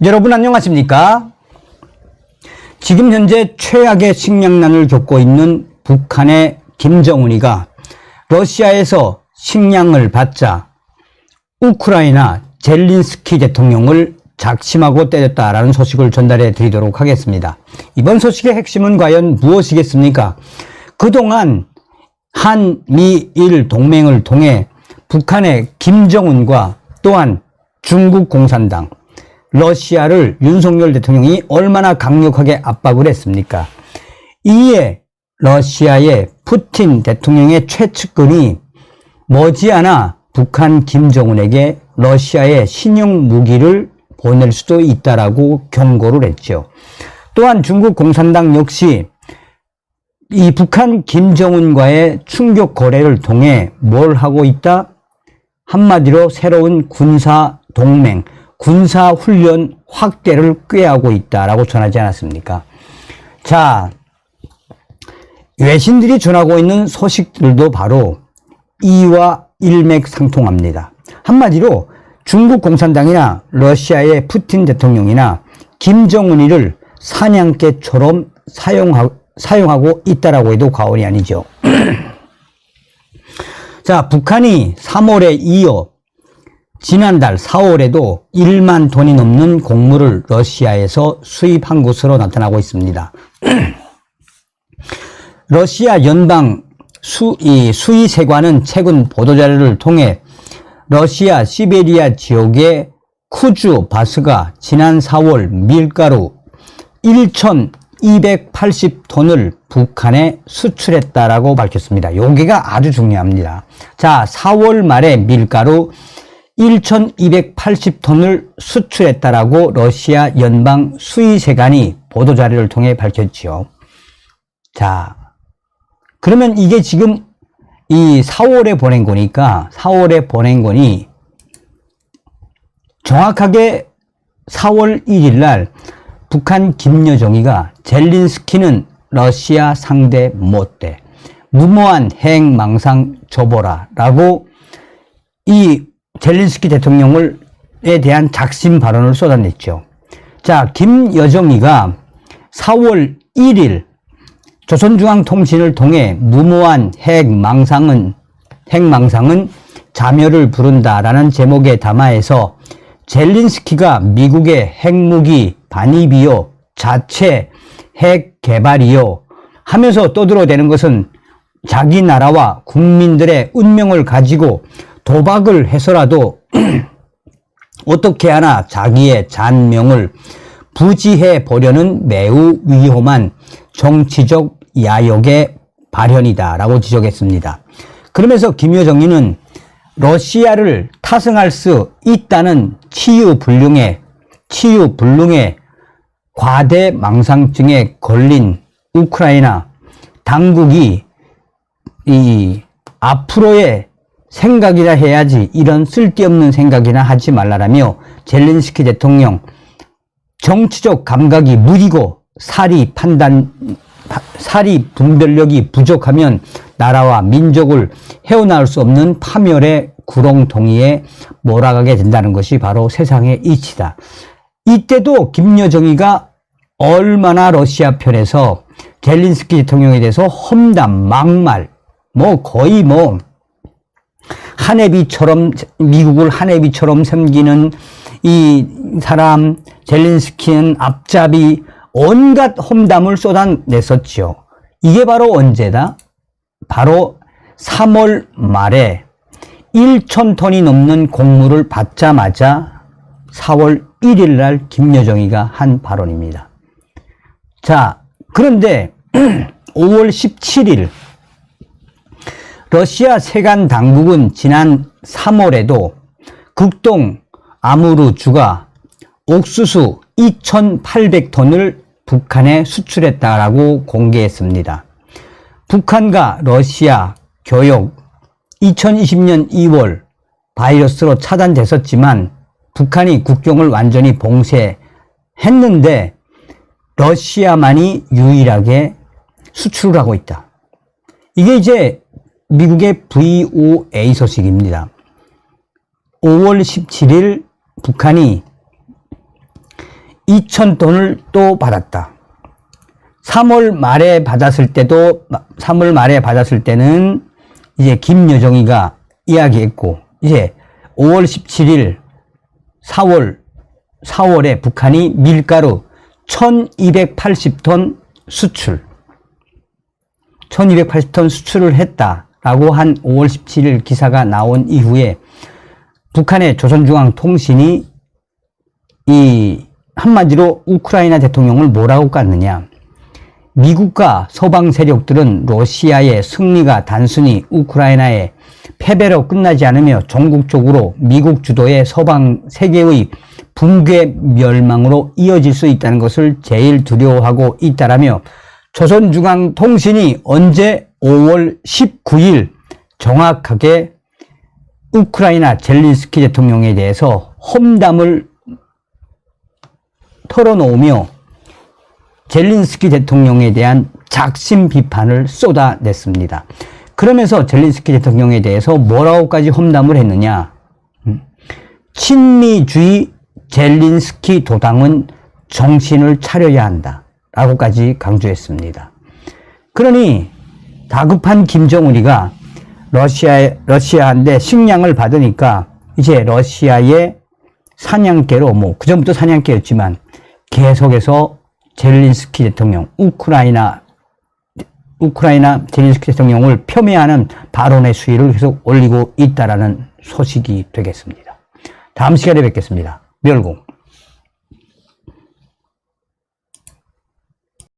여러분 안녕하십니까? 지금 현재 최악의 식량난을 겪고 있는 북한의 김정은이가 러시아에서 식량을 받자 우크라이나 젤린스키 대통령을 작심하고 때렸다라는 소식을 전달해 드리도록 하겠습니다. 이번 소식의 핵심은 과연 무엇이겠습니까? 그동안 한미일 동맹을 통해 북한의 김정은과 또한 중국 공산당, 러시아를 윤석열 대통령이 얼마나 강력하게 압박을 했습니까? 이에 러시아의 푸틴 대통령의 최측근이 머지않아 북한 김정은에게 러시아의 신형 무기를 보낼 수도 있다라고 경고를 했죠. 또한 중국 공산당 역시 이 북한 김정은과의 충격 거래를 통해 뭘 하고 있다? 한마디로 새로운 군사 동맹, 군사 훈련 확대를 꾀하고 있다라고 전하지 않았습니까? 자, 외신들이 전하고 있는 소식들도 바로 이와 일맥상통합니다. 한마디로 중국 공산당이나 러시아의 푸틴 대통령이나 김정은이를 사냥개처럼 사용하고 있다라고 해도 과언이 아니죠. 자, 북한이 3월에 이어 지난달 4월에도 1만 톤이 넘는 곡물을 러시아에서 수입한 것으로 나타나고 있습니다. 러시아 연방 수의세관은 최근 보도자료를 통해 러시아 시베리아 지역의 쿠즈바스가 지난 4월 밀가루 1,280톤을 북한에 수출했다라고 밝혔습니다. 여기가 아주 중요합니다. 자, 4월 말에 밀가루 1,280톤을 수출했다라고 러시아 연방 수의세관이 보도자료를 통해 밝혔지요. 자, 그러면 이게 지금 이 4월에 보낸 거니까 4월에 보낸 거니 정확하게 4월 1일 날 북한 김여정이가 젤린스키는 러시아 상대 못돼 무모한 핵망상 접어라 라고 이 젤린스키 대통령에 대한 작심 발언을 쏟아냈죠. 자, 김여정이가 4월 1일 조선중앙통신을 통해 무모한 핵망상은 자멸을 부른다라는 제목의 담화에서 젤린스키가 미국의 핵무기 반입이요, 자체 핵 개발이요 하면서 떠들어대는 것은 자기 나라와 국민들의 운명을 가지고 도박을 해서라도 어떻게 하나 자기의 잔명을 부지해 보려는 매우 위험한 정치적 야욕의 발현이다라고 지적했습니다. 그러면서 김여정이는 러시아를 타승할 수 있다는 치유불능의 과대 망상증에 걸린 우크라이나 당국이 이 앞으로의 생각이나 해야지 이런 쓸데없는 생각이나 하지 말라라며 젤린스키 대통령 정치적 감각이 무디고 사리 분별력이 부족하면 나라와 민족을 헤어나올 수 없는 파멸의 구렁텅이에 몰아가게 된다는 것이 바로 세상의 이치다. 이때도 김여정이가 얼마나 러시아 편에서 젤린스키 대통령에 대해서 험담, 막말, 거의 미국을 한해비처럼 섬기는 이 사람, 젤린스키는 앞잡이, 온갖 험담을 쏟아냈었지요. 이게 바로 언제다? 바로 3월 말에 1,000톤이 넘는 곡물을 받자마자 4월 1일 날 김여정이가 한 발언입니다. 자, 그런데 5월 17일 러시아 세관 당국은 지난 3월에도 극동 아무르주가 옥수수 2,800톤을 북한에 수출했다라고 공개했습니다. 북한과 러시아 교역 2020년 2월 바이러스로 차단됐었지만 북한이 국경을 완전히 봉쇄했는데 러시아만이 유일하게 수출을 하고 있다. 이게 이제 미국의 VOA 소식입니다. 5월 17일 북한이 2,000톤을 또 받았다. 3월 말에 받았을 때는 이제 김여정이가 이야기했고, 이제 5월 17일 4월에 북한이 밀가루 1280톤 수출을 했다라고 한 5월 17일 기사가 나온 이후에 북한의 조선중앙통신이 이 한마디로 우크라이나 대통령을 뭐라고 깠느냐. 미국과 서방 세력들은 러시아의 승리가 단순히 우크라이나의 패배로 끝나지 않으며 전국적으로 미국 주도의 서방 세계의 붕괴 멸망으로 이어질 수 있다는 것을 제일 두려워하고 있다라며 조선중앙통신이 언제 5월 19일 정확하게 우크라이나 젤린스키 대통령에 대해서 험담을 털어놓으며 젤린스키 대통령에 대한 작심 비판을 쏟아냈습니다. 그러면서 젤린스키 대통령에 대해서 뭐라고까지 험담을 했느냐. 친미주의 젤린스키 도당은 정신을 차려야 한다 라고까지 강조했습니다. 그러니 다급한 김정은이가 러시아한테 식량을 받으니까 이제 러시아의 사냥개로 그전부터 사냥개였지만 계속해서 젤린스키 대통령, 우크라이나 젤린스키 대통령을 폄훼하는 발언의 수위를 계속 올리고 있다라는 소식이 되겠습니다. 다음 시간에 뵙겠습니다. 멸공.